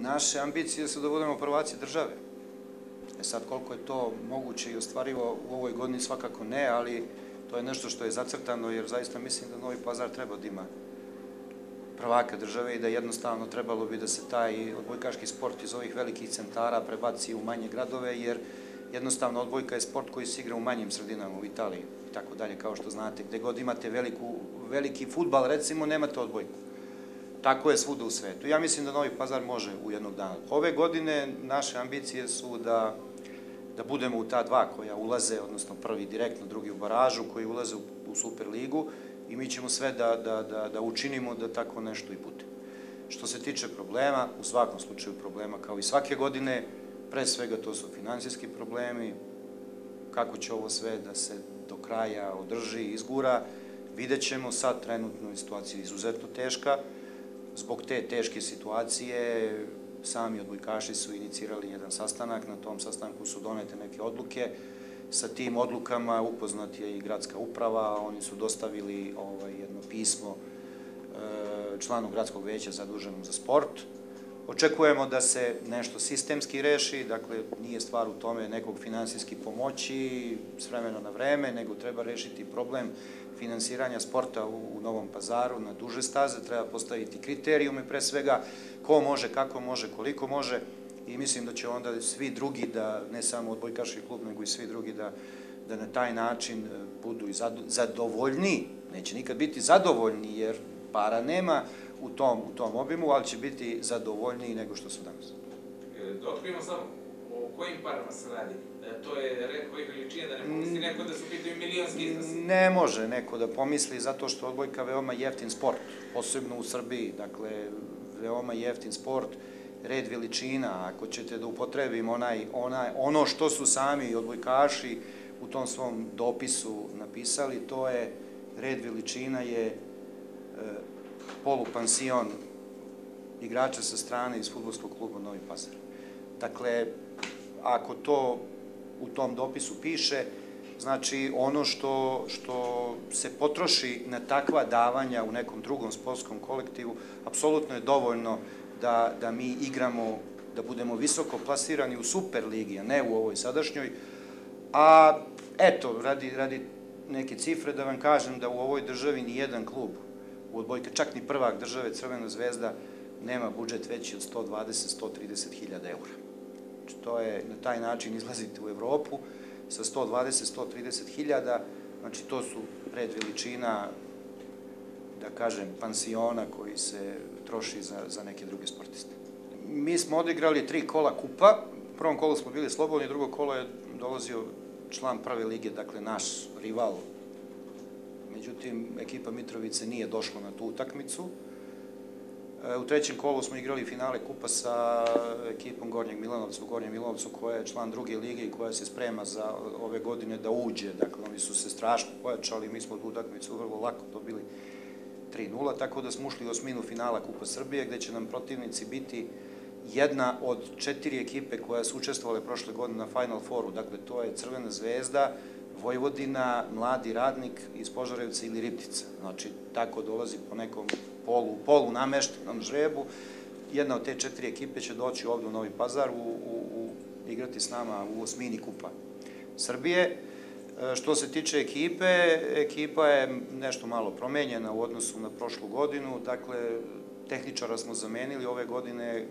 naše ambicije su da budemo prvaci države. Sad, koliko je to moguće i ostvarivo u ovoj godini, svakako ne, ali to je nešto što je zacrtano, jer zaista mislim da Novi Pazar treba da ima prvaka države i da jednostavno trebalo bi da se taj odbojkaški sport iz ovih velikih centara prebaci u manje gradove, jer jednostavno odbojka je sport koji se igra u manjim sredinama, u Italiji i tako dalje, kao što znate. Gde god imate veliki fudbal, recimo, nemate odbojku. Tako je svuda u svetu. Ja mislim da Novi Pazar može u jednog dana. Ove godine naše ambicije su da budemo u ta dva koja ulaze, odnosno prvi direktno, drugi u baražu, koji ulaze u Superligu, i mi ćemo sve da učinimo da tako nešto i bude. Što se tiče problema, u svakom slučaju problema, kao i svake godine, pre svega to su finansijski problemi, kako će ovo sve da se do kraja održi i izgura, vidjet ćemo. Sad trenutno je situacija izuzetno teška. Zbog te teške situacije sami odbojkaši su inicirali jedan sastanak, na tom sastanku su donete neke odluke. Sa tim odlukama upoznat je i gradska uprava, oni su dostavili jedno pismo članu gradskog veća zaduženom za sport. Očekujemo da se nešto sistemski reši, dakle nije stvar u tome nekog finansijski pomoći s vremena na vreme, nego treba rešiti problem finansiranja sporta u Novom Pazaru na duže staze, treba postaviti kriterijume pre svega, ko može, kako može, koliko može, i mislim da će onda svi drugi, ne samo odbojkaški klub, nego i svi drugi da na taj način budu i zadovoljni. Neće nikad biti zadovoljni, jer para nema u tom obimu, ali će biti zadovoljniji nego što su danas. Da otkrivamo samo o kojim parama se radi. To je red kojih veličina, da ne pomisli neko da su pitaju milionski iznos? Ne može neko da pomisli, zato što odbojka je veoma jeftin sport, posebno u Srbiji. Dakle, veoma jeftin sport, red veličina. Ako ćete da upotrebim ono što su sami odbojkaši u tom svom dopisu napisali, to je red veličina je polupansion igrača sa strane iz fudbalskog kluba Novi Pazar. Dakle, ako to u tom dopisu piše, znači ono što se potroši na takva davanja u nekom drugom sportskom kolektivu, apsolutno je dovoljno da mi igramo, da budemo visoko plasirani u Superligi, a ne u ovoj sadašnjoj. A eto, radi neke cifre da vam kažem da u ovoj državi ni jedan klub u odbojka, čak ni prvak države Crvena zvezda, nema budžet veći od 120-130 hiljada eura. Znači, to je, na taj način izlazite u Evropu sa 120-130 hiljada, znači to su red veličina, da kažem, pansiona koji se troši za neke druge sportiste. Mi smo odigrali 3 kola kupa, u prvom kolu smo bili slobodni, drugo kolo je dolazio član prve lige, dakle naš rival. Međutim, ekipa Mitrovice nije došla na tu utakmicu. U trećem kolu smo igrali finale kupa sa ekipom Gornjeg Milanovca u Gornjem Milanovcu, koja je član druge lige i koja se sprema za ove godine da uđe. Dakle, oni su se strašno pojačali, mi smo tu utakmicu vrlo lako dobili 3-0, tako da smo ušli u osminu finala Kupa Srbije, gde će nam protivnici biti jedna od 4 ekipe koja su učestvovale prošle godine na Final Fouru. Dakle, to je Crvena zvezda, Vojvodina, Mladi radnik iz Požarevca ili Riptica. Znači, tako dolazi po nekom polu nameštenom žrebu. Jedna od te 4 ekipe će doći ovde u Novi Pazar igrati s nama u osmini Kupa Srbije. Što se tiče ekipe, ekipa je nešto malo promenjena u odnosu na prošlu godinu. Dakle, tehničara smo zamenili ove godine,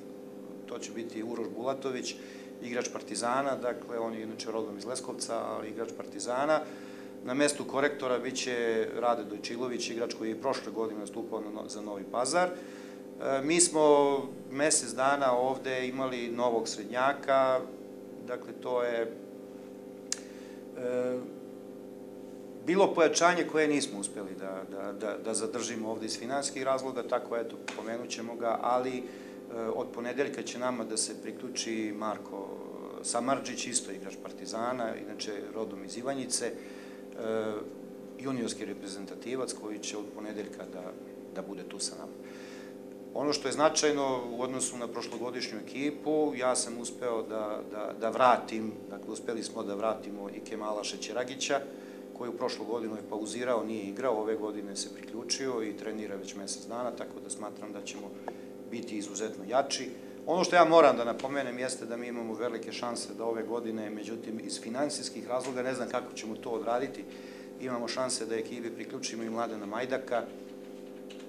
to će biti Uroš Bulatović, igrač Partizana, dakle, on je inače rodom iz Leskovca, ali igrač Partizana. Na mestu korektora biće Rade Dojčilović, igrač koji je prošle godine nastupao za Novi Pazar. Mi smo mesec dana ovde imali novog srednjaka, dakle, to je bilo pojačanje koje nismo uspeli da zadržimo ovde iz finansijskih razloga, tako, eto, pomenut ćemo ga, ali od ponedeljka će nama da se priključi Marko Samardžić, isto igrač Partizana, inače rodom iz Ivanjice, juniorski reprezentativac koji će od ponedeljka da bude tu sa nama. Ono što je značajno u odnosu na prošlogodišnju ekipu, ja sam uspeo da vratim, dakle, uspeli smo da vratimo i Kemala Šećeragića, koji u prošlu godinu je pauzirao, nije igrao, ove godine se priključio i trenira već mesec dana, tako da smatram da ćemo biti izuzetno jači. Ono što ja moram da napomenem jeste da mi imamo velike šanse da ove godine, međutim, iz finansijskih razloga, ne znam kako ćemo to odraditi, imamo šanse da ekipi priključimo i Mladena Majdaka,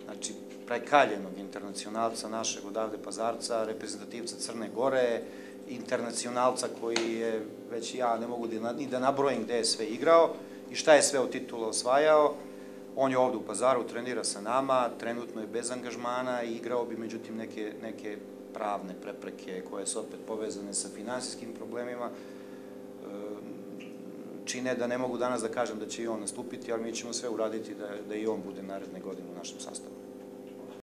znači prekaljenog internacionalca našeg odavde Pazarca, reprezentativca Crne Gore, internacionalca koji je, već ja ne mogu ni da nabrojim gde je sve igrao i šta je sve od titula osvajao. On je ovde u Pazaru, trenira sa nama, trenutno je bez angažmana i igrao bi, međutim, neke pravne prepreke koje su opet povezane sa finansijskim problemima čine da ne mogu danas da kažem da će i on nastupiti, ali mi ćemo sve uraditi da i on bude naredne godine u našem sastavu.